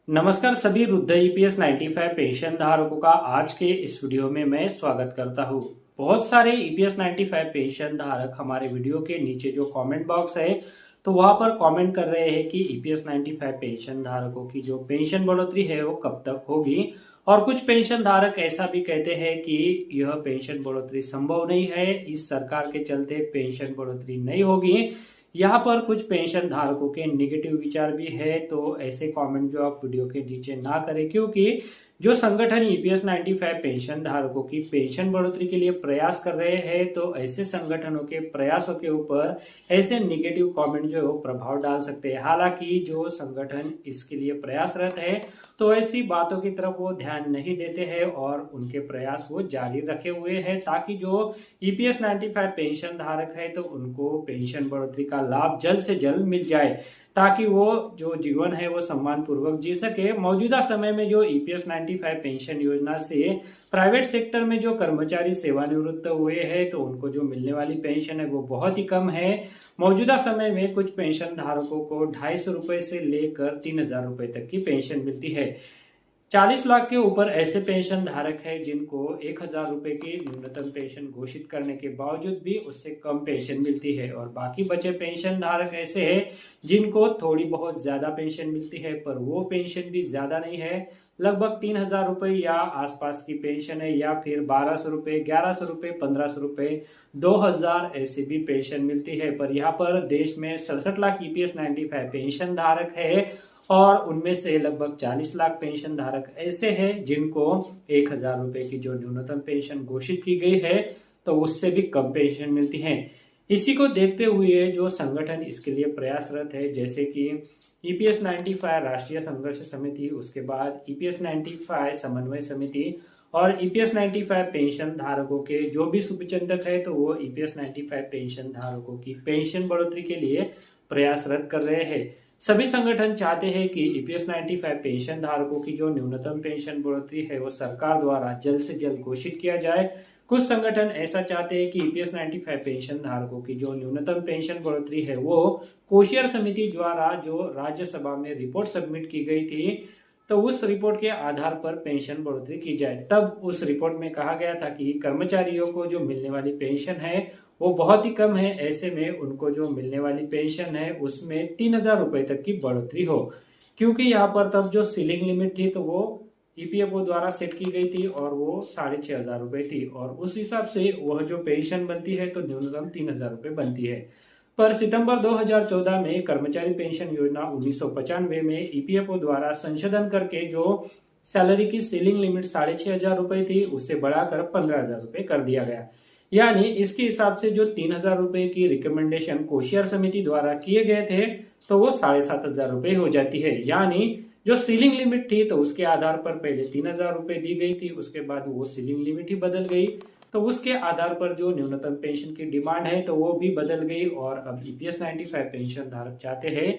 नमस्कार सभी वृद्ध ईपीएस 95 पेंशन धारकों का आज के इस वीडियो में मैं स्वागत करता हूं। बहुत सारे ईपीएस 95 पेंशन धारक हमारे वीडियो के नीचे जो कमेंट बॉक्स है तो वहां पर कमेंट कर रहे हैं कि ईपीएस 95 पेंशन धारकों की जो पेंशन बढ़ोतरी है वो कब तक होगी। और कुछ पेंशन धारक ऐसा भी कहते हैं कि यह पेंशन बढ़ोतरी संभव नहीं है, इस सरकार के चलते पेंशन बढ़ोतरी नहीं होगी। यहाँ पर कुछ पेंशन धारकों के नेगेटिव विचार भी है, तो ऐसे कमेंट जो आप वीडियो के नीचे ना करें, क्योंकि जो संगठन ईपीएस 95 पेंशन धारकों की पेंशन बढ़ोतरी के लिए प्रयास कर रहे हैं, तो ऐसे संगठनों के प्रयासों के ऊपर ऐसे नेगेटिव कमेंट जो है वो प्रभाव डाल सकते हैं। हालांकि जो संगठन इसके लिए प्रयासरत है तो ऐसी बातों की तरफ वो ध्यान नहीं देते हैं और उनके प्रयास वो जारी रखे हुए हैं, ताकि जो ईपीएस 95 पेंशन धारक है तो उनको पेंशन बढ़ोतरी का लाभ जल्द से जल्द मिल जाए, ताकि वो जो जीवन है वो सम्मान पूर्वक जी सके। मौजूदा समय में जो ईपीएस 95 पेंशन योजना से प्राइवेट सेक्टर में जो कर्मचारी सेवानिवृत्त हुए हैं तो उनको जो मिलने वाली पेंशन है वो बहुत ही कम है। मौजूदा समय में कुछ पेंशन धारकों को 250 रुपए से लेकर 3000 रुपए तक की पेंशन मिलती है। 40 लाख के ऊपर ऐसे पेंशन धारक है जिनको 1000 रुपए की न्यूनतम पेंशन घोषित करने के बावजूद भी उससे कम पेंशन मिलती है, और बाकी बचे पेंशन धारक ऐसे हैं जिनको थोड़ी बहुत ज्यादा पेंशन मिलती है, पर वो पेंशन भी ज्यादा नहीं है। लगभग 3000 रुपए या आसपास की पेंशन है, या फिर 1200 रुपए, 1100 रुपए, 1500 रुपए, 2000 ऐसी भी पेंशन मिलती है। पर यहाँ पर देश में 67 लाख ईपीएस 95 पेंशन धारक है, और उनमें से लगभग 40 लाख पेंशन धारक ऐसे हैं जिनको 1000 रुपए की जो न्यूनतम पेंशन घोषित की गई है तो उससे भी कम पेंशन मिलती है। इसी को देखते हुए जो संगठन इसके लिए प्रयासरत है, जैसे कि ईपीएस 95 राष्ट्रीय संघर्ष समिति, उसके बाद ईपीएस 95 समन्वय समिति और ईपीएस 95 पेंशन धारकों के जो भी शुभचिंतक है तो वो ईपीएस 95 पेंशन धारकों की पेंशन बढ़ोतरी के लिए प्रयासरत कर रहे हैं। सभी संगठन चाहते हैं कि ईपीएस 95 पेंशन धारकों की जो न्यूनतम पेंशन बढ़ोतरी है वो सरकार द्वारा जल्द से जल्द घोषित किया जाए। कुछ संगठन ऐसा चाहते हैं कि ईपीएस 95 पेंशन धारकों की जो न्यूनतम पेंशन बढ़ोतरी है वो कोशियर समिति द्वारा जो राज्यसभा में रिपोर्ट सबमिट की गई थी तो उस रिपोर्ट के आधार पर पेंशन बढ़ोतरी की जाए। तब उस रिपोर्ट में कहा गया था कि कर्मचारियों को जो मिलने वाली पेंशन है वो बहुत ही कम है, ऐसे में उनको जो मिलने वाली पेंशन है उसमें 3000 रुपए तक की बढ़ोतरी हो, क्योंकि यहाँ पर तब जो सीलिंग लिमिट थी तो वो ईपीएफओ द्वारा सेट की गई थी और वो 6500 रुपए थी, और उस हिसाब से वह जो पेंशन बनती है तो न्यूनतम 3000 रुपए बनती है। पर सितंबर 2014 में कर्मचारी पेंशन योजना 1995 में ईपीएफओ द्वारा संशोधन करके जो सैलरी की सीलिंग लिमिट 6500 रुपए थी उसे बढ़ाकर 15000 रुपए कर दिया गया। यानी इसके हिसाब से जो 3000 रुपए की रिकमेंडेशन कोशियर समिति द्वारा किए गए थे तो वो 7500 रुपए हो जाती है। यानी जो सीलिंग लिमिट थी तो उसके आधार पर पहले 3000 रुपए दी गई थी, उसके बाद वो सीलिंग लिमिट ही बदल गई, तो उसके आधार पर जो न्यूनतम पेंशन की डिमांड है तो वो भी बदल गई। और अब ईपीएस 95 पेंशन धारक चाहते हैं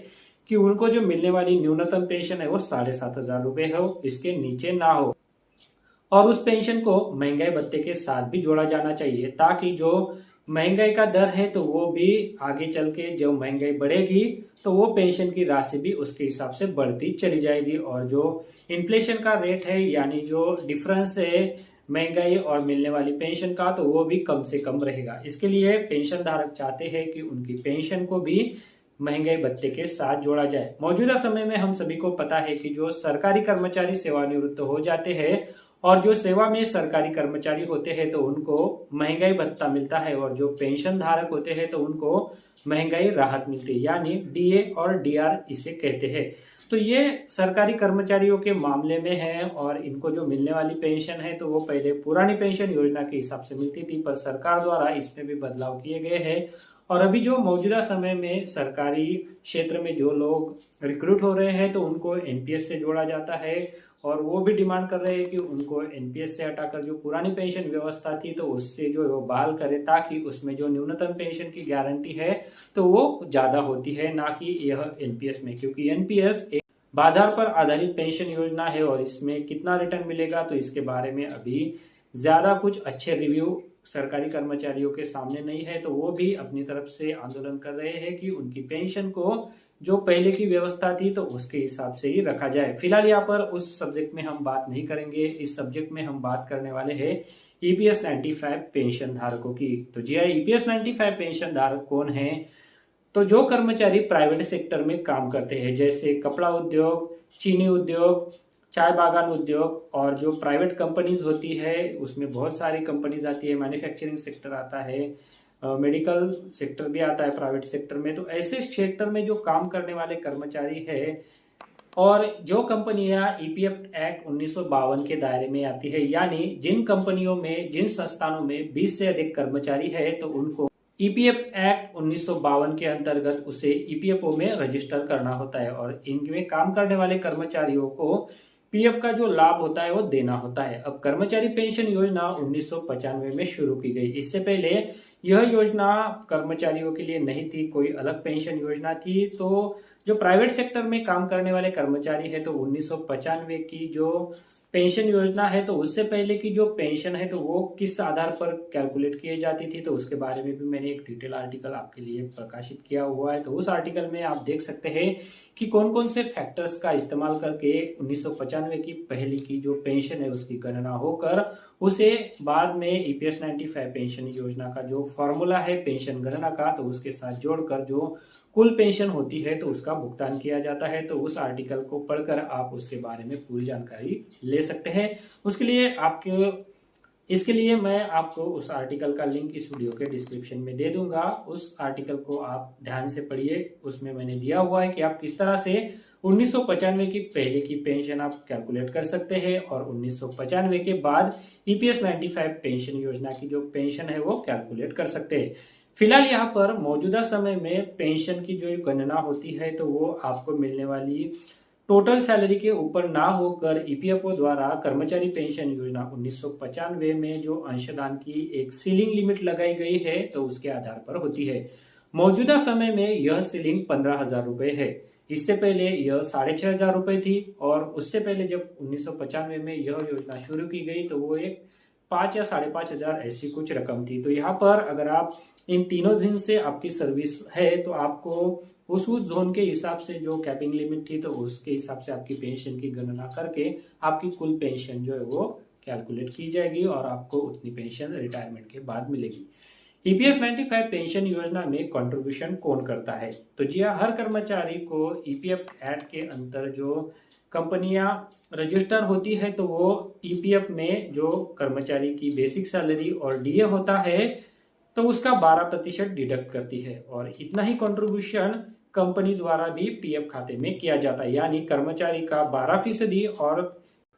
कि उनको जो मिलने वाली न्यूनतम पेंशन है वो 7500 रुपए हो, इसके नीचे ना हो। और उस पेंशन को महंगाई भत्ते के साथ भी जोड़ा जाना चाहिए, ताकि जो महंगाई का दर है तो वो भी आगे चल के जब महंगाई बढ़ेगी तो वो पेंशन की राशि भी उसके हिसाब से बढ़ती चली जाएगी, और जो इन्फ्लेशन का रेट है यानी जो डिफरेंस है महंगाई और मिलने वाली पेंशन का तो वो भी कम से कम रहेगा। इसके लिए पेंशन धारक चाहते हैं कि उनकी पेंशन को भी महंगाई भत्ते के साथ जोड़ा जाए। मौजूदा समय में हम सभी को पता है कि जो सरकारी कर्मचारी सेवानिवृत्त हो जाते हैं और जो सेवा में सरकारी कर्मचारी होते हैं तो उनको महंगाई भत्ता मिलता है, और जो पेंशन धारक होते हैं तो उनको महंगाई राहत मिलती है, यानी डीए और डीआर इसे कहते हैं। तो ये सरकारी कर्मचारियों के मामले में है, और इनको जो मिलने वाली पेंशन है तो वो पहले पुरानी पेंशन योजना के हिसाब से मिलती थी, पर सरकार द्वारा इसमें भी बदलाव किए गए हैं। और अभी जो मौजूदा समय में सरकारी क्षेत्र में जो लोग रिक्रूट हो रहे हैं तो उनको एनपीएस से जोड़ा जाता है, और वो भी डिमांड कर रहे हैं कि उनको एनपीएस से हटाकर जो पुरानी पेंशन व्यवस्था थी तो उससे जो वो बहाल करे, ताकि उसमें जो न्यूनतम पेंशन की गारंटी है तो वो ज्यादा होती है, ना कि यह एनपीएस में, क्योंकि एनपीएस एक बाजार पर आधारित पेंशन योजना है और इसमें कितना रिटर्न मिलेगा तो इसके बारे में अभी ज्यादा कुछ अच्छे रिव्यू सरकारी कर्मचारियों के सामने नहीं है, तो वो भी अपनी तरफ से आंदोलन कर रहे हैं कि उनकी पेंशन को जो पहले की व्यवस्था थी तो उसके हिसाब से ही रखा जाए। फिलहाल यहाँ पर उस सब्जेक्ट में हम बात नहीं करेंगे। इस सब्जेक्ट में हम बात करने वाले हैं ईपीएस 95 पेंशन धारकों की। तो जी हाँ, ईपीएस 95 पेंशन धारक कौन है? तो जो कर्मचारी प्राइवेट सेक्टर में काम करते हैं, जैसे कपड़ा उद्योग, चीनी उद्योग, चाय बागान उद्योग, और जो प्राइवेट कंपनीज होती है उसमें बहुत सारी कंपनीज आती है, मैन्युफैक्चरिंग सेक्टर आता है, मेडिकल सेक्टर भी आता है प्राइवेट सेक्टर में। तो ऐसे सेक्टर में जो काम करने वाले कर्मचारी है और जो कंपनियां ईपीएफ एक्ट 1952 के दायरे में आती है, यानी जिन कंपनियों में, जिन संस्थानों में 20 से अधिक कर्मचारी है, तो उनको ईपीएफ एक्ट 1952 के अंतर्गत उसे ईपीएफओ में रजिस्टर करना होता है और इनमें काम करने वाले कर्मचारियों को पीएफ का जो लाभ होता है वो देना होता है। अब कर्मचारी पेंशन योजना 1995 में शुरू की गई। इससे पहले यह योजना कर्मचारियों के लिए नहीं थी, कोई अलग पेंशन योजना थी। तो जो प्राइवेट सेक्टर में काम करने वाले कर्मचारी है, तो 1995 की जो पेंशन योजना है, तो उससे पहले की जो पेंशन है तो वो किस आधार पर कैलकुलेट की जाती थी, तो उसके बारे में भी मैंने एक डिटेल आर्टिकल आपके लिए प्रकाशित किया हुआ है। तो उस आर्टिकल में आप देख सकते हैं कि कौन कौन से फैक्टर्स का इस्तेमाल करके 1995 की पहले की जो पेंशन है उसकी गणना होकर उसे बाद में ईपीएस 95 पेंशन योजना का जो फॉर्मूला है पेंशन गणना का, तो उसके साथ जोड़कर जो कुल पेंशन होती है तो उसका भुगतान किया जाता है। तो उस आर्टिकल को पढ़कर आप उसके बारे में पूरी जानकारी ले सकते हैं। इसके लिए मैं आपको उस आर्टिकल का लिंक इस वीडियो के डिस्क्रिप्शन में दे दूंगा। उस आर्टिकल को आप ध्यान से पढ़िए। उसमें मैंने दिया हुआ है कि आप किस तरह से 1995 की पहले की पेंशन आप कैलकुलेट कर सकते हैं और 1995 के बाद ईपीएस 95 पेंशन योजना की जो पेंशन है वो कैलकुलेट कर सकते हैं। फिलहाल यहाँ पर मौजूदा समय में पेंशन की जो गणना होती है तो वो आपको मिलने वाली टोटल सैलरी के ऊपर ना होकर ईपीएफओ द्वारा कर्मचारी पेंशन योजना 1995 में जो अंशदान की एक सीलिंग लिमिट लगाई गई है तो उसके आधार पर होती है। मौजूदा समय में यह सीलिंग 15,000 रुपए है। इससे पहले यह 6,500 रुपए थी और उससे पहले जब 1995 में यह योजना शुरू की गई तो वो एक 5 या 5,500 ऐसी कुछ रकम थी। तो यहाँ पर अगर आप इन तीनों दिन से आपकी सर्विस है तो आपको उस जोन के हिसाब से जो कैपिंग लिमिट थी तो उसके हिसाब से आपकी पेंशन की गणना करके आपकी कुल पेंशन जो है वो कैलकुलेट की जाएगी और आपको उतनी पेंशन रिटायरमेंट के बाद मिलेगी। ईपीएस 95 पेंशन योजना में कंट्रीब्यूशन कौन करता है? तो जी हाँ, हर कर्मचारी को ईपीएफ एक्ट के अंतर जो कंपनियां रजिस्टर होती है तो वो ईपीएफ में जो कर्मचारी की बेसिक सैलरी और डीए होता है तो उसका 12% डिडक्ट करती है और इतना ही कंट्रीब्यूशन कंपनी द्वारा भी पीएफ खाते में किया जाता है। यानी कर्मचारी का 12%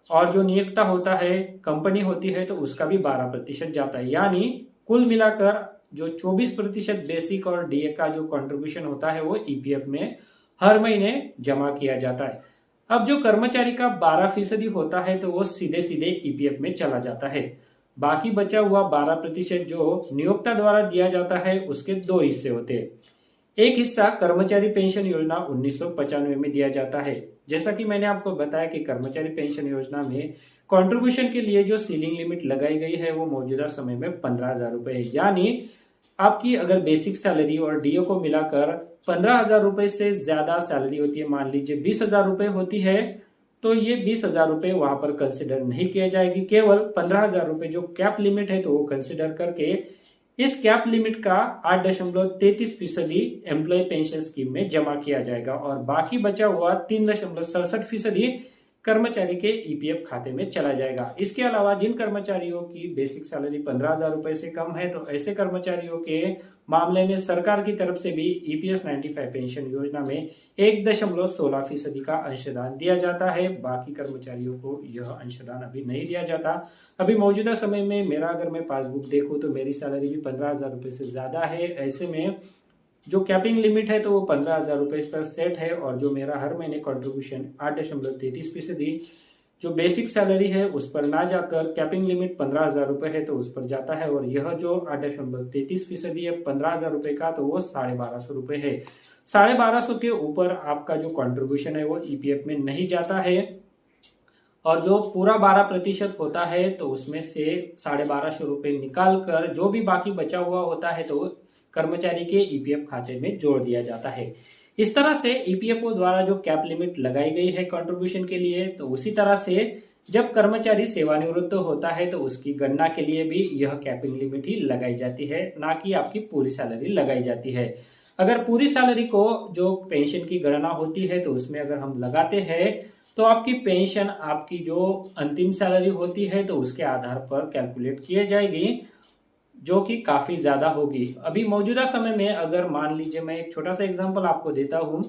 और जो नियोक्ता होता है, कंपनी होती है, तो उसका भी 12% जाता है। यानी कुल मिलाकर जो 24% बेसिक और डीए का जो कंट्रीब्यूशन होता है वो ईपीएफ में हर महीने जमा किया जाता है। अब जो कर्मचारी का 12% होता है तो वो सीधे सीधे ईपीएफ में चला जाता है। बाकी बचा हुआ 12% जो नियोक्ता द्वारा दिया जाता है उसके दो हिस्से होते हैं। एक हिस्सा कर्मचारी पेंशन योजना 1995 में दिया जाता है। जैसा कि मैंने आपको बताया कि कर्मचारी पेंशन योजना में कंट्रीब्यूशन के लिए जो सीलिंग लिमिट लगाई गई है वो मौजूदा समय में 15,000 रुपए है। यानी आपकी अगर बेसिक सैलरी और डीओ को मिलाकर 15,000 रुपए से ज्यादा सैलरी होती है, मान लीजिए 20,000 रुपए होती है, तो ये 20,000 रुपए वहां पर कंसिडर नहीं किए जाएगी। केवल 15,000 रुपए जो कैप लिमिट है तो वो कंसिडर करके इस कैप लिमिट का 8.33% एम्प्लॉय पेंशन स्कीम में जमा किया जाएगा और बाकी बचा हुआ 3.67% कर्मचारी के ईपीएफ खाते में चला जाएगा। इसके अलावा जिन कर्मचारियों की बेसिक सैलरी 15,000 रुपए से कम है तो ऐसे कर्मचारियों के मामले में सरकार की तरफ से भी ईपीएस 95 पेंशन योजना में 1.16% का अंशदान दिया जाता है। बाकी कर्मचारियों को यह अंशदान अभी नहीं दिया जाता। अभी मौजूदा समय में मेरा अगर मैं पासबुक देखूं तो मेरी सैलरी भी 15,000 रुपए से ज्यादा है। ऐसे में जो कैपिंग लिमिट है तो वो 15,000 रुपए पर सेट है और जो मेरा हर महीने कंट्रीब्यूशन 8.33% जो बेसिक सैलरी है उस पर ना जाकर कैपिंग लिमिट 15,000 रुपए है तो उस पर जाता है और यह जो 8.33% है 15,000 रुपए का तो वो 1,250 रुपए है। 1,250 के ऊपर आपका जो कंट्रीब्यूशन है वो ईपीएफ में नहीं जाता है। और जो पूरा 12% होता है तो उसमें से 1250 रुपए निकाल कर जो भी बाकी बचा हुआ होता है तो कर्मचारी के ईपीएफ खाते में जोड़ दिया जाता है। इस तरह से ईपीएफओ द्वारा जो कैप लिमिट लगाई गई है कंट्रीब्यूशन के लिए, तो उसी तरह से जब कर्मचारी सेवानिवृत्त होता है तो उसकी गणना के लिए भी यह कैपिंग लिमिट ही लगाई जाती है, ना कि आपकी पूरी सैलरी लगाई जाती है। अगर पूरी सैलरी को जो पेंशन की गणना होती है तो उसमें अगर हम लगाते हैं तो आपकी पेंशन आपकी जो अंतिम सैलरी होती है तो उसके आधार पर कैलकुलेट किए जाएगी, जो कि काफी ज्यादा होगी। अभी मौजूदा समय में अगर मान लीजिए, मैं एक छोटा सा एग्जांपल आपको देता हूं,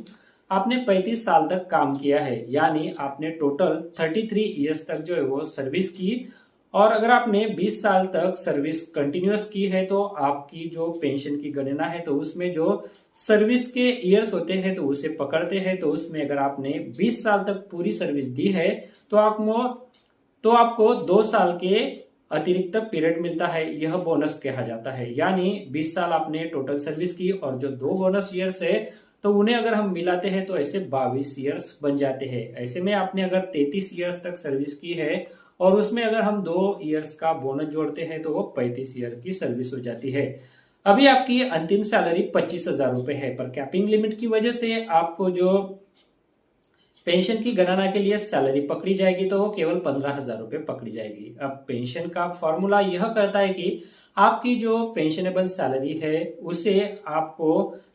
आपने 35 साल तक काम किया है, यानी आपने टोटल 33 ईयर्स तक जो है वो सर्विस की, और अगर आपने 20 साल तक सर्विस कंटिन्यूअस की है तो आपकी जो पेंशन की गणना है तो उसमें जो सर्विस के ईयर्स होते हैं तो उसे पकड़ते हैं, तो उसमें अगर आपने 20 साल तक पूरी सर्विस दी है तो आपको 2 साल के अतिरिक्त पीरियड मिलता है, यह बोनस कहा जाता है। यानी 20 साल आपने टोटल सर्विस की और जो 2 बोनस ईयर्स है तो उन्हें अगर हम मिलाते हैं तो ऐसे 22 ईयर्स बन जाते हैं। ऐसे में आपने अगर 33 ईयर्स तक सर्विस की है और उसमें अगर हम 2 ईयर्स का बोनस जोड़ते हैं तो वो 35 ईयर की सर्विस हो जाती है। अभी आपकी अंतिम सैलरी 25,000 रुपए है, पर कैपिंग लिमिट की वजह से आपको जो पेंशन की गणना के लिए सैलरी पकड़ी जाएगी तो वो केवल 15,000 रुपए पकड़ी जाएगी। अब पेंशन का फॉर्मूला यह कहता है कि आपकी जो पेंशनेबल सैलरी है उसे आपको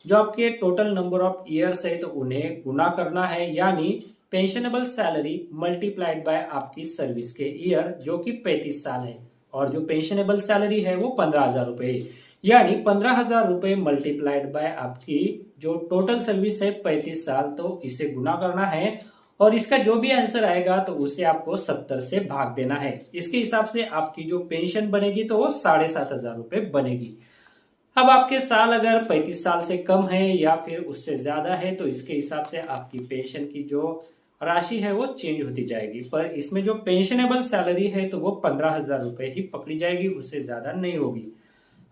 जो आपके टोटल नंबर ऑफ ईयर्स है तो उन्हें गुना करना है, यानी पेंशनेबल सैलरी मल्टीप्लाइड बाय आपकी सर्विस के ईयर जो कि 35 साल है, और जो पेंशनेबल सैलरी है वो 15,000 रुपए, यानी 15,000 रुपए मल्टीप्लाइड बाय आपकी जो टोटल सर्विस है 35 साल, तो इसे गुना करना है और इसका जो भी आंसर आएगा तो उसे आपको 70 से भाग देना है। इसके हिसाब से आपकी जो पेंशन बनेगी तो वो 7,500 रुपए बनेगी। अब आपके साल अगर 35 साल से कम है या फिर उससे ज्यादा है तो इसके हिसाब से आपकी पेंशन की जो राशि है वो चेंज होती जाएगी, पर इसमें जो पेंशनेबल सैलरी है तो वो 15,000 रुपए ही पकड़ी जाएगी, उससे ज्यादा नहीं होगी।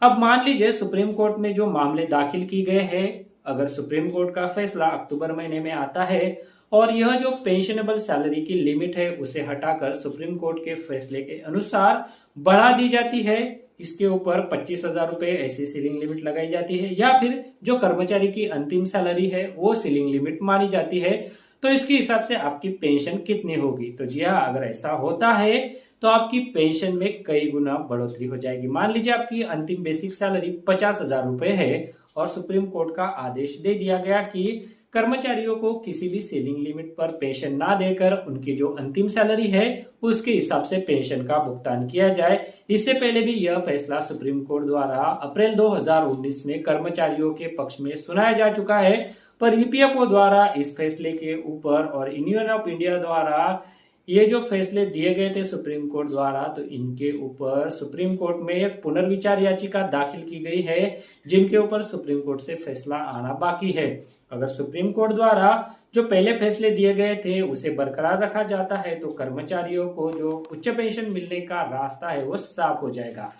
अब मान लीजिए सुप्रीम कोर्ट में जो मामले दाखिल किए गए हैं, अगर सुप्रीम कोर्ट का फैसला अक्टूबर महीने में आता है और यह जो पेंशनेबल सैलरी की लिमिट है उसे हटाकर सुप्रीम कोर्ट के फैसले के अनुसार बढ़ा दी जाती है, इसके ऊपर 25,000 रुपए ऐसी सीलिंग लिमिट लगाई जाती है, या फिर जो कर्मचारी की अंतिम सैलरी है वो सीलिंग लिमिट मानी जाती है, तो इसके हिसाब से आपकी पेंशन कितनी होगी। तो जी हाँ, अगर ऐसा होता है तो आपकी पेंशन में कई गुना बढ़ोतरी हो जाएगी। मान लीजिए आपकी अंतिम बेसिक सैलरी 50,000 रुपए है और सुप्रीम कोर्ट का आदेश दे दिया गया कि कर्मचारियों को किसी भी सीलिंग लिमिट पर पेंशन ना देकर उनकी जो अंतिम सैलरी है उसके हिसाब से पेंशन का भुगतान किया जाए। इससे पहले भी यह फैसला सुप्रीम कोर्ट द्वारा अप्रैल 2019 में कर्मचारियों के पक्ष में सुनाया जा चुका है, पर ईपीएफओ द्वारा इस फैसले के ऊपर और यूनियन ऑफ इंडिया द्वारा ये जो फैसले दिए गए थे सुप्रीम कोर्ट द्वारा, तो इनके ऊपर सुप्रीम कोर्ट में एक पुनर्विचार याचिका दाखिल की गई है, जिनके ऊपर सुप्रीम कोर्ट से फैसला आना बाकी है। अगर सुप्रीम कोर्ट द्वारा जो पहले फैसले दिए गए थे उसे बरकरार रखा जाता है तो कर्मचारियों को जो उच्च पेंशन मिलने का रास्ता है वो साफ हो जाएगा।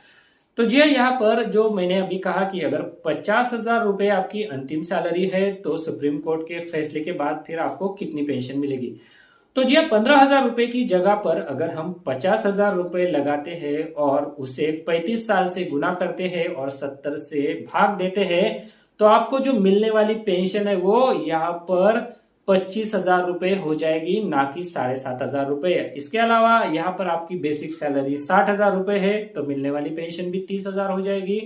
तो जी यहाँ पर जो मैंने अभी कहा कि अगर 50,000 रुपए आपकी अंतिम सैलरी है तो सुप्रीम कोर्ट के फैसले के बाद फिर आपको कितनी पेंशन मिलेगी। तो जी 15,000 रुपए की जगह पर अगर हम 50,000 रुपए लगाते हैं और उसे 35 साल से गुना करते हैं और 70 से भाग देते हैं तो आपको जो मिलने वाली पेंशन है वो यहाँ पर 25,000 रुपए हो जाएगी, ना कि 7,500 रुपए। इसके अलावा यहाँ पर आपकी बेसिक सैलरी 60,000 रुपए है तो मिलने वाली पेंशन भी 30,000 हो जाएगी।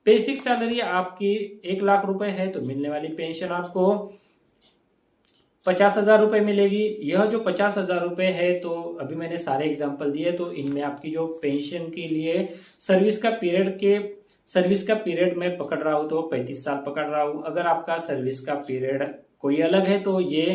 बेसिक सैलरी आपकी 1,00,000 रुपए है तो मिलने वाली पेंशन आपको 50,000 रुपए मिलेगी। यह जो 50,000 रुपए है तो अभी मैंने सारे एग्जांपल दिए, तो इनमें आपकी जो पेंशन के लिए सर्विस का पीरियड मैं पकड़ रहा हूं तो 35 साल पकड़ रहा हूं। अगर आपका सर्विस का पीरियड कोई अलग है तो ये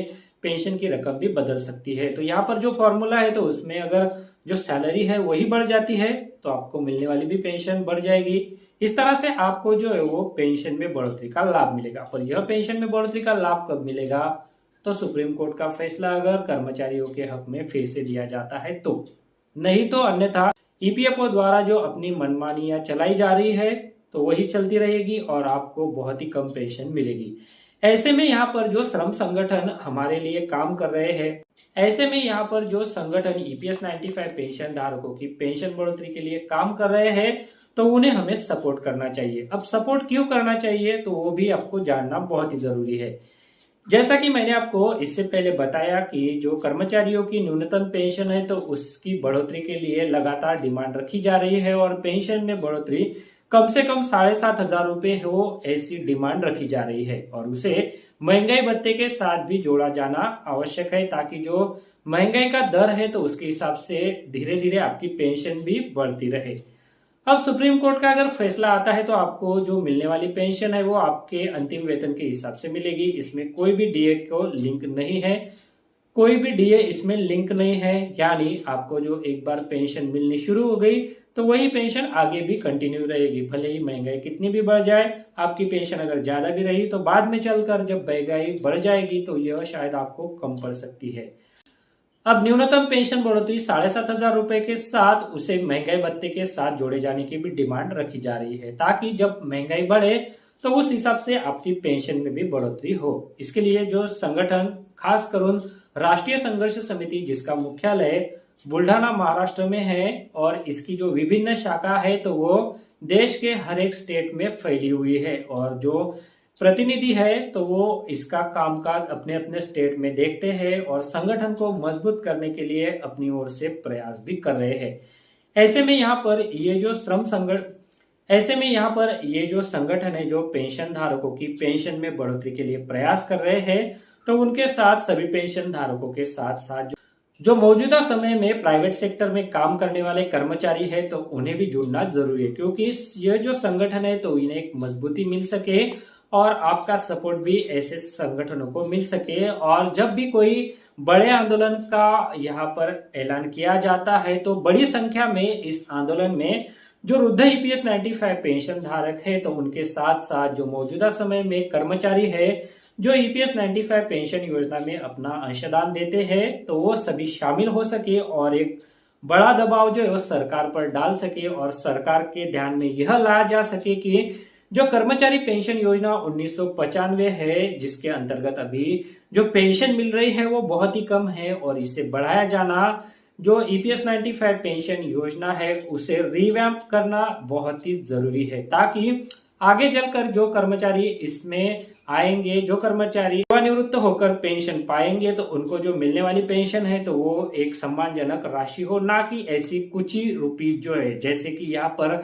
पेंशन की रकम भी बदल सकती है। तो यहाँ पर जो फॉर्मूला है तो उसमें अगर जो सैलरी है वही बढ़ जाती है तो आपको मिलने वाली भी पेंशन बढ़ जाएगी। इस तरह से आपको जो है वो पेंशन में बढ़ोतरी का लाभ मिलेगा। पर यह पेंशन में बढ़ोतरी का लाभ कब मिलेगा, तो सुप्रीम कोर्ट का फैसला अगर कर्मचारियों के हक में फिर से दिया जाता है तो, नहीं तो अन्यथा ईपीएफओ द्वारा जो अपनी मनमानियां चलाई जा रही है तो वही चलती रहेगी और आपको बहुत ही कम पेंशन मिलेगी। ऐसे में यहाँ पर जो श्रम संगठन हमारे लिए काम कर रहे हैं, ऐसे में यहाँ पर जो संगठन ईपीएस 95 पेंशन धारकों की पेंशन बढ़ोतरी के लिए काम कर रहे हैं, तो उन्हें हमें सपोर्ट करना चाहिए। अब सपोर्ट क्यों करना चाहिए, तो वो भी आपको जानना बहुत ही जरूरी है। जैसा कि मैंने आपको इससे पहले बताया कि जो कर्मचारियों की न्यूनतम पेंशन है, तो उसकी बढ़ोतरी के लिए लगातार डिमांड रखी जा रही है और पेंशन में बढ़ोतरी कम से कम 7,500 रुपए हो, ऐसी डिमांड रखी जा रही है और उसे महंगाई भत्ते के साथ भी जोड़ा जाना आवश्यक है, ताकि जो महंगाई का दर है तो उसके हिसाब से धीरे धीरे आपकी पेंशन भी बढ़ती रहे। अब सुप्रीम कोर्ट का अगर फैसला आता है तो आपको जो मिलने वाली पेंशन है वो आपके अंतिम वेतन के हिसाब से मिलेगी। इसमें कोई भी डीए को लिंक नहीं है, कोई भी डीए इसमें लिंक नहीं है। यानी आपको जो एक बार पेंशन मिलनी शुरू हो गई तो वही पेंशन आगे भी कंटिन्यू रहेगी, भले ही महंगाई कितनी भी बढ़ जाए। आपकी पेंशन अगर ज्यादा भी रही तो बाद में चलकर जब महंगाई बढ़ जाएगी तो यह शायद आपको कम पड़ सकती है। अब न्यूनतम पेंशन बढ़ोतरी 7,500 रुपए के साथ उसे महंगाई भत्ते के साथ जोड़े जाने की भी डिमांड रखी जा रही है, ताकि जब महंगाई बढ़े तो उस हिसाब से आपकी पेंशन में भी बढ़ोतरी हो। इसके लिए जो संगठन, खास करून राष्ट्रीय संघर्ष समिति, जिसका मुख्यालय बुल्ढाना महाराष्ट्र में है और इसकी जो विभिन्न शाखा है तो वो देश के हर एक स्टेट में फैली हुई है, और जो प्रतिनिधि है तो वो इसका कामकाज अपने अपने स्टेट में देखते हैं और संगठन को मजबूत करने के लिए अपनी ओर से प्रयास भी कर रहे हैं। ऐसे में यहाँ पर ये जो संगठन है जो पेंशन धारकों की पेंशन में बढ़ोतरी के लिए प्रयास कर रहे हैं, तो उनके साथ सभी पेंशन धारकों के साथ साथ जो मौजूदा समय में प्राइवेट सेक्टर में काम करने वाले कर्मचारी है तो उन्हें भी जुड़ना जरूरी है, क्योंकि ये जो संगठन है तो इन्हें एक मजबूती मिल सके और आपका सपोर्ट भी ऐसे संगठनों को मिल सके। और जब भी कोई बड़े आंदोलन का यहाँ पर ऐलान किया जाता है तो बड़ी संख्या में इस आंदोलन में जो वृद्ध ईपीएस 95 पेंशन धारक है तो उनके साथ साथ जो मौजूदा समय में कर्मचारी है जो ईपीएस 95 पेंशन योजना में अपना अंशदान देते हैं, तो वो सभी शामिल हो सके और एक बड़ा दबाव जो है वो सरकार पर डाल सके और सरकार के ध्यान में यह लाया जा सके कि जो कर्मचारी पेंशन योजना 1995 है, जिसके अंतर्गत अभी जो पेंशन मिल रही है वो बहुत ही कम है और इसे बढ़ाया जाना, जो ईपीएस 95 पेंशन योजना है उसे रिवैम्प करना बहुत ही जरूरी है, ताकि आगे चलकर जो कर्मचारी इसमें आएंगे, जो कर्मचारी सेवानिवृत्त होकर पेंशन पाएंगे, तो उनको जो मिलने वाली पेंशन है तो वो एक सम्मानजनक राशि हो, ना कि ऐसी कुछ ही रुपीज जो है, जैसे कि यहाँ पर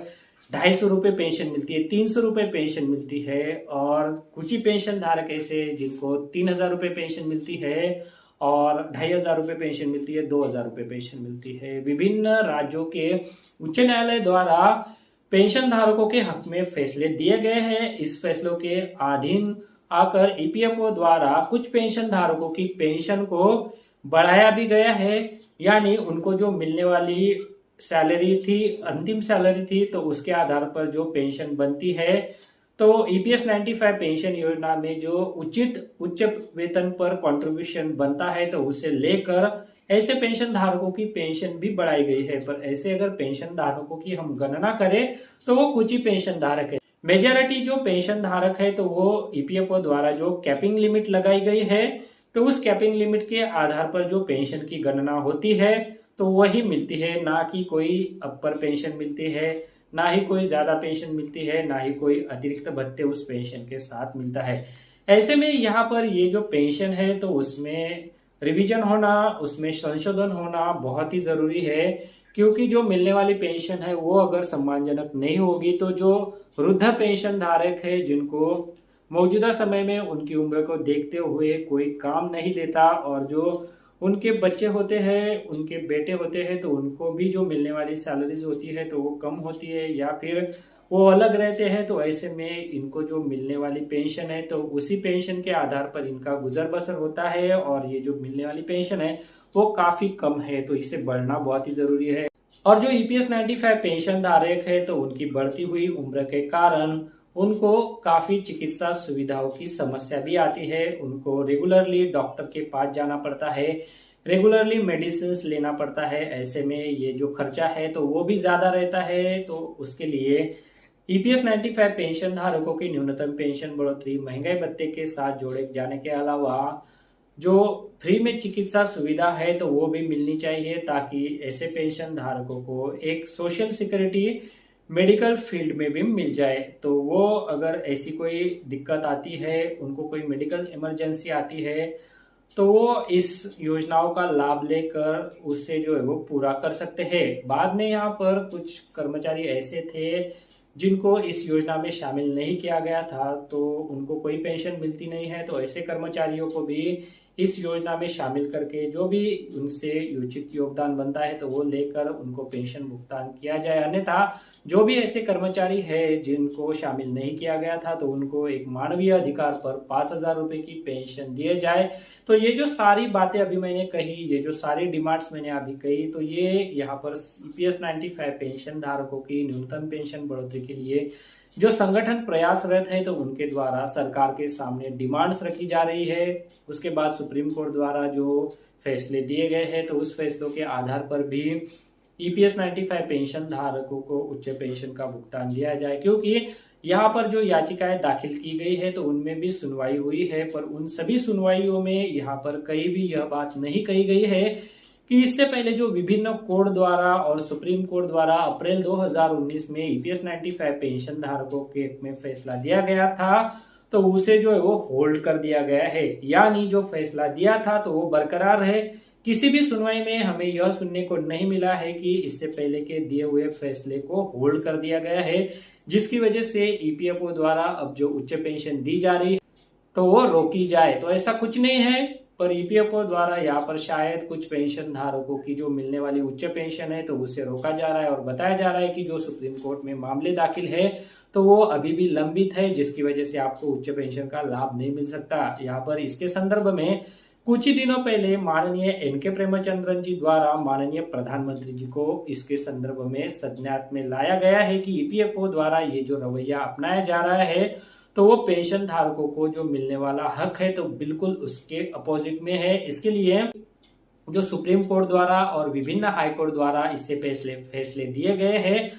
250 रुपए पेंशन मिलती है, 300 रुपए पेंशन मिलती है, और कुछ ही पेंशन धारक ऐसे जिनको 3,000 रुपए पेंशन मिलती है और 2,500 रुपए पेंशन मिलती है, 2,000 रुपए पेंशन मिलती है। विभिन्न राज्यों के उच्च न्यायालय द्वारा पेंशन धारकों के हक में फैसले दिए गए हैं। इस फैसलों के अधीन आकर ईपीएफओ द्वारा कुछ पेंशन धारकों की पेंशन को बढ़ाया भी गया है, यानी उनको जो मिलने वाली सैलरी थी, अंतिम सैलरी थी, तो उसके आधार पर जो पेंशन बनती है, तो ईपीएस 95 पेंशन योजना में जो उच्च वेतन पर कंट्रीब्यूशन बनता है तो उसे लेकर ऐसे पेंशन धारकों की पेंशन भी बढ़ाई गई है। पर ऐसे अगर पेंशन धारकों की हम गणना करें तो वो कुछ ही पेंशन धारक है। मेजॉरिटी जो पेंशन धारक है तो वो ईपीएफओ द्वारा जो कैपिंग लिमिट लगाई गई है, तो उस कैपिंग लिमिट के आधार पर जो पेंशन की गणना होती है तो वही मिलती है, ना कि कोई अपर पेंशन मिलती है, ना ही कोई ज्यादा पेंशन मिलती है, ना ही कोई अतिरिक्त भत्ते उस पेंशन के साथ मिलता है। ऐसे में यहाँ पर ये जो पेंशन है तो उसमें रिवीजन होना, उसमें संशोधन होना बहुत ही जरूरी है, क्योंकि जो मिलने वाली पेंशन है वो अगर सम्मानजनक नहीं होगी तो जो वृद्ध पेंशन धारक है जिनको मौजूदा समय में उनकी उम्र को देखते हुए कोई काम नहीं देता और जो उनके बच्चे होते हैं, उनके बेटे होते हैं, तो उनको भी जो मिलने वाली सैलरीज होती है तो वो कम होती है या फिर वो अलग रहते हैं, तो ऐसे में इनको जो मिलने वाली पेंशन है तो उसी पेंशन के आधार पर इनका गुजर बसर होता है और ये जो मिलने वाली पेंशन है वो काफी कम है, तो इसे बढ़ना बहुत ही जरूरी है। और जो ईपीएस 95 पेंशन धारक है तो उनकी बढ़ती हुई उम्र के कारण उनको काफी चिकित्सा सुविधाओं की समस्या भी आती है। उनको रेगुलरली डॉक्टर के पास जाना पड़ता है, रेगुलरली मेडिसिन लेना पड़ता है। ऐसे में ये जो खर्चा है तो वो भी ज्यादा रहता है, तो उसके लिए ईपीएस 95 पेंशन धारकों की न्यूनतम पेंशन बढ़ोतरी महंगाई भत्ते के साथ जोड़े जाने के अलावा जो फ्री में चिकित्सा सुविधा है तो वो भी मिलनी चाहिए, ताकि ऐसे पेंशन धारकों को एक सोशल सिक्योरिटी मेडिकल फील्ड में भी मिल जाए। तो वो अगर ऐसी कोई दिक्कत आती है, उनको कोई मेडिकल इमरजेंसी आती है, तो वो इस योजनाओं का लाभ लेकर उससे जो है वो पूरा कर सकते हैं। बाद में यहाँ पर कुछ कर्मचारी ऐसे थे जिनको इस योजना में शामिल नहीं किया गया था, तो उनको कोई पेंशन मिलती नहीं है। तो ऐसे कर्मचारियों को भी इस योजना में शामिल करके जो भी उनसे उचित योगदान बनता है तो वो लेकर उनको पेंशन भुगतान किया जाए। अन्यथा जो भी ऐसे कर्मचारी है जिनको शामिल नहीं किया गया था, तो उनको एक मानवीय अधिकार पर 5,000 रुपए की पेंशन दिए जाए। तो ये जो सारी बातें अभी मैंने कही, ये जो सारी डिमांड्स मैंने अभी कही, तो ये यहाँ पर ईपीएस 95 पेंशन धारकों की न्यूनतम पेंशन बढ़ोतरी के लिए जो संगठन प्रयासरत है तो उनके द्वारा सरकार के सामने डिमांड्स रखी जा रही है। उसके बाद सुप्रीम कोर्ट द्वारा जो फैसले दिए गए हैं तो उस फैसलों के आधार पर भी ईपीएस 95 पेंशन धारकों को उच्च पेंशन का भुगतान दिया जाए। क्योंकि यहाँ पर जो याचिकाएं दाखिल की गई है तो उनमें भी सुनवाई हुई है, पर उन सभी सुनवाइयों में यहाँ पर कहीं भी यह बात नहीं कही गई है कि इससे पहले जो विभिन्न कोर्ट द्वारा और सुप्रीम कोर्ट द्वारा अप्रैल 2019 में ईपीएस 95 पेंशन धारकों के में फैसला दिया गया था, तो उसे जो है वो होल्ड कर दिया गया है। यानी जो फैसला दिया था तो वो बरकरार है। किसी भी सुनवाई में हमें यह सुनने को नहीं मिला है कि इससे पहले के दिए हुए फैसले को होल्ड कर दिया गया है, जिसकी वजह से ईपीएफओ द्वारा अब जो उच्च पेंशन दी जा रही है तो वो रोकी जाए। तो ऐसा कुछ नहीं है, पर ईपीएफओ द्वारा यहाँ पर शायद कुछ पेंशन धारकों की जो मिलने वाली उच्च पेंशन है तो उसे रोका जा रहा है और बताया जा रहा है कि जो सुप्रीम कोर्ट में मामले दाखिल है तो वो अभी भी लंबित है, जिसकी वजह से आपको उच्च पेंशन का लाभ नहीं मिल सकता। यहाँ पर इसके संदर्भ में कुछ ही दिनों पहले माननीय एनके प्रेमचंद्रन जी द्वारा माननीय प्रधानमंत्री जी को इसके संदर्भ में संज्ञान में लाया गया है कि ईपीएफओ द्वारा ये जो रवैया अपनाया जा रहा है तो वो पेंशन धारकों को जो मिलने वाला हक है तो बिल्कुल उसके अपोजिट में है। इसके लिए जो सुप्रीम कोर्ट द्वारा और विभिन्न हाई कोर्ट द्वारा इससे फैसले दिए गए हैं,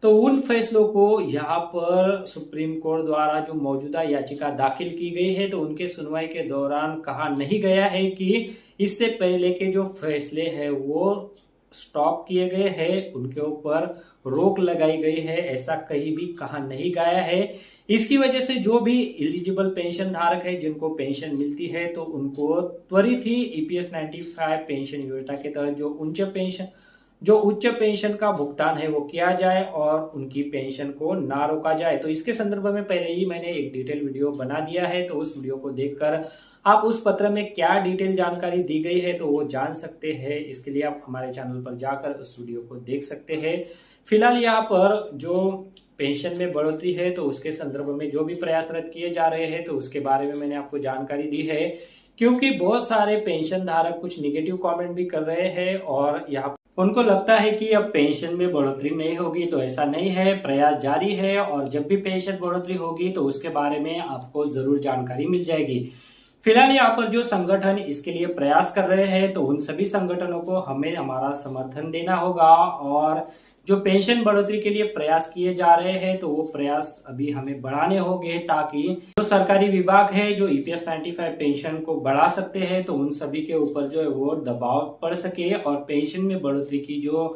तो उन फैसलों को यहाँ पर सुप्रीम कोर्ट द्वारा जो मौजूदा याचिका दाखिल की गई है तो उनके सुनवाई के दौरान कहा नहीं गया है कि इससे पहले के जो फैसले हैं वो स्टॉप किए गए हैं, उनके ऊपर रोक लगाई गई है, ऐसा कहीं भी कहा नहीं गया है। इसकी वजह से जो भी एलिजिबल पेंशन धारक है जिनको पेंशन मिलती है तो उनको त्वरित ही ईपीएस 95 पेंशन योजना के तहत जो उच्च पेंशन का भुगतान है वो किया जाए और उनकी पेंशन को ना रोका जाए। तो इसके संदर्भ में पहले ही मैंने एक डिटेल वीडियो बना दिया है, तो उस वीडियो को देखकर आप उस पत्र में क्या डिटेल जानकारी दी गई है तो वो जान सकते हैं। इसके लिए आप हमारे चैनल पर जाकर उस वीडियो को देख सकते हैं। फिलहाल यहाँ पर जो पेंशन में बढ़ोतरी है तो उसके संदर्भ में जो भी प्रयासरत किए जा रहे हैं तो उसके बारे में मैंने आपको जानकारी दी है, क्योंकि बहुत सारे पेंशन धारक कुछ निगेटिव कमेंट भी कर रहे हैं और यहाँ उनको लगता है कि अब पेंशन में बढ़ोतरी नहीं होगी। तो ऐसा नहीं है, प्रयास जारी है और जब भी पेंशन बढ़ोतरी होगी तो उसके बारे में आपको जरूर जानकारी मिल जाएगी। फिलहाल यहाँ पर जो संगठन इसके लिए प्रयास कर रहे हैं तो उन सभी संगठनों को हमें हमारा समर्थन देना होगा और जो पेंशन बढ़ोतरी के लिए प्रयास किए जा रहे हैं तो वो प्रयास अभी हमें बढ़ाने होंगे, ताकि जो सरकारी विभाग है जो ईपीएस 95 पेंशन को बढ़ा सकते हैं तो उन सभी के ऊपर जो है वो दबाव पड़ सके और पेंशन में बढ़ोतरी की जो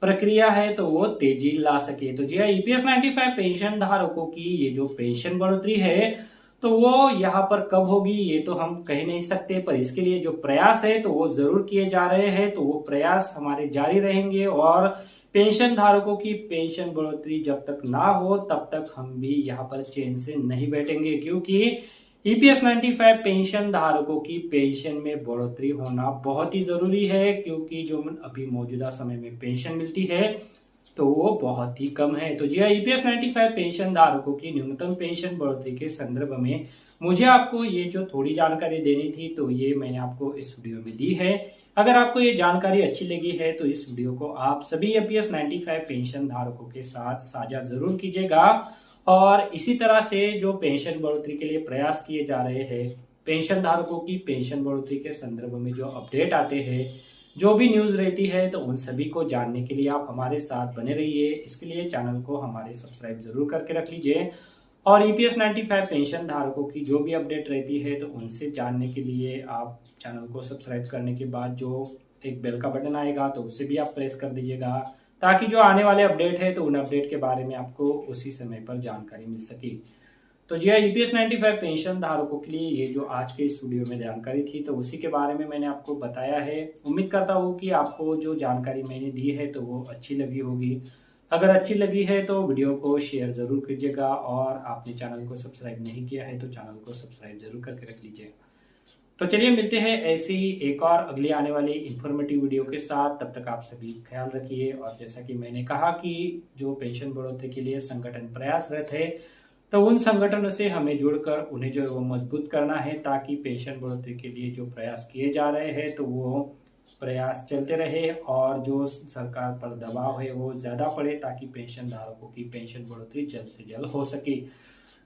प्रक्रिया है तो वो तेजी ला सके। तो जी ईपीएस 95 पेंशन धारकों की ये जो पेंशन बढ़ोतरी है तो वो यहाँ पर कब होगी ये तो हम कह नहीं सकते, पर इसके लिए जो प्रयास है तो वो जरूर किए जा रहे हैं। तो वो प्रयास हमारे जारी रहेंगे और पेंशन धारकों की पेंशन बढ़ोतरी जब तक ना हो तब तक हम भी यहाँ पर चैन से नहीं बैठेंगे, क्योंकि ईपीएस 95 पेंशन धारकों की पेंशन में बढ़ोतरी होना बहुत ही जरूरी है, क्योंकि जो अभी मौजूदा समय में पेंशन मिलती है तो वो बहुत ही कम है। तो जी हाँ, ईपीएस 95 पेंशन धारकों की न्यूनतम पेंशन बढ़ोतरी के संदर्भ में मुझे आपको ये जो थोड़ी जानकारी देनी थी तो ये मैंने आपको इस वीडियो में दी है। अगर आपको ये जानकारी अच्छी लगी है तो इस वीडियो को आप सभी ईपीएस 95 पेंशन धारकों के साथ साझा जरूर कीजिएगा और इसी तरह से जो पेंशन बढ़ोतरी के लिए प्रयास किए जा रहे हैं, पेंशन धारकों की पेंशन बढ़ोतरी के संदर्भ में जो अपडेट आते हैं जो भी न्यूज़ रहती है तो उन सभी को जानने के लिए आप हमारे साथ बने रहिए। इसके लिए चैनल को हमारे सब्सक्राइब जरूर करके रख लीजिए और ईपीएस 95 पेंशन धारकों की जो भी अपडेट रहती है तो उनसे जानने के लिए आप चैनल को सब्सक्राइब करने के बाद जो एक बेल का बटन आएगा तो उसे भी आप प्रेस कर दीजिएगा, ताकि जो आने वाले अपडेट है तो उन अपडेट के बारे में आपको उसी समय पर जानकारी मिल सके। तो जी हाँ, ईपीएस 95 पेंशन धारकों के लिए ये जो आज के इस वीडियो में जानकारी थी तो उसी के बारे में मैंने आपको बताया है। उम्मीद करता हूँ कि आपको जो जानकारी मैंने दी है तो वो अच्छी लगी होगी। अगर अच्छी लगी है तो वीडियो को शेयर जरूर कीजिएगा और आपने चैनल को सब्सक्राइब नहीं किया है तो चैनल को सब्सक्राइब जरूर करके रख लीजिएगा। तो चलिए मिलते हैं ऐसी ही एक और अगली आने वाली इंफॉर्मेटिव वीडियो के साथ। तब तक आप सभी ख्याल रखिए। और जैसा कि मैंने कहा कि जो पेंशन बढ़ोतरी के लिए संगठन प्रयासरत है तो उन संगठनों से हमें जुड़कर उन्हें जो है वो मजबूत करना है, ताकि पेंशन बढ़ोतरी के लिए जो प्रयास किए जा रहे हैं तो वो प्रयास चलते रहे और जो सरकार पर दबाव है वो ज्यादा पड़े, ताकि पेंशन धारकों की पेंशन बढ़ोतरी जल्द से जल्द हो सके।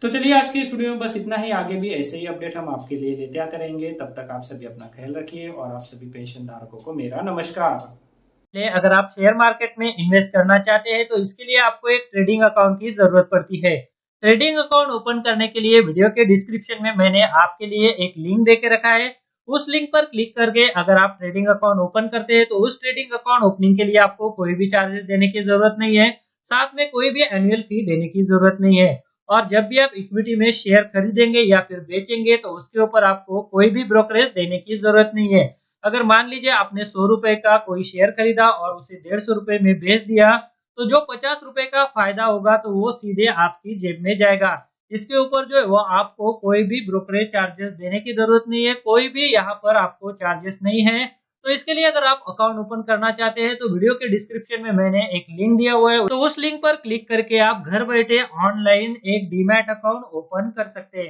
तो चलिए आज के इस वीडियो में बस इतना ही। आगे भी ऐसे ही अपडेट हम आपके लिए लेते आते रहेंगे। तब तक आप सभी अपना ख्याल रखिए और आप सभी पेंशन धारकों को मेरा नमस्कार। अगर आप शेयर मार्केट में इन्वेस्ट करना चाहते हैं तो इसके लिए आपको एक ट्रेडिंग अकाउंट की जरूरत पड़ती है। ट्रेडिंग अकाउंट ओपन करने के लिए वीडियो के डिस्क्रिप्शन में मैंने आपके लिए एक लिंक देके रखा है। उस लिंक पर क्लिक करके अगर आप ट्रेडिंग अकाउंट ओपन करते हैं तो उस ट्रेडिंग अकाउंट ओपनिंग के लिए आपको कोई भी चार्जेस देने की जरूरत नहीं है, साथ में कोई भी एनुअल फी देने की जरूरत नहीं है। और जब भी आप इक्विटी में शेयर खरीदेंगे या फिर बेचेंगे तो उसके ऊपर आपको कोई भी ब्रोकरेज देने की जरूरत नहीं है। अगर मान लीजिए आपने 100 रुपए का कोई शेयर खरीदा और उसे 150 रुपए में बेच दिया तो जो 50 रुपए का फायदा होगा तो वो सीधे आपकी जेब में जाएगा। इसके ऊपर जो है वो आपको कोई भी ब्रोकरेज चार्जेस देने की जरूरत नहीं है, कोई भी यहाँ पर आपको चार्जेस नहीं है। तो इसके लिए अगर आप अकाउंट ओपन करना चाहते हैं तो वीडियो के डिस्क्रिप्शन में मैंने एक लिंक दिया हुआ है, तो उस लिंक पर क्लिक करके आप घर बैठे ऑनलाइन एक डीमैट अकाउंट ओपन कर सकते हैं।